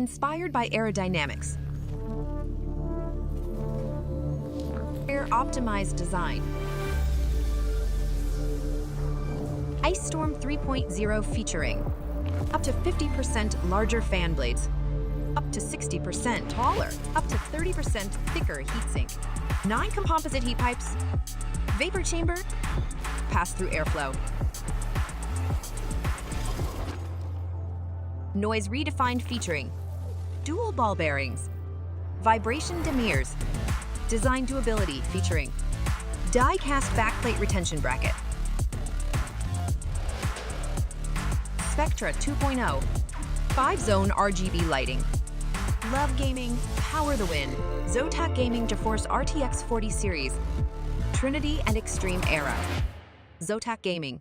Inspired by aerodynamics. Air-optimized design. Ice Storm 3.0 featuring up to 50% larger fan blades, up to 60% taller, up to 30% thicker heatsink, 9 composite heat pipes, vapor chamber, pass-through airflow, noise redefined featuring dual ball bearings, vibration demirs, design durability featuring die-cast backplate retention bracket, Spectra 2.0, 5-zone RGB lighting. Love gaming, power the win. ZOTAC Gaming GeForce RTX 40 series, Trinity and Extreme era. ZOTAC Gaming.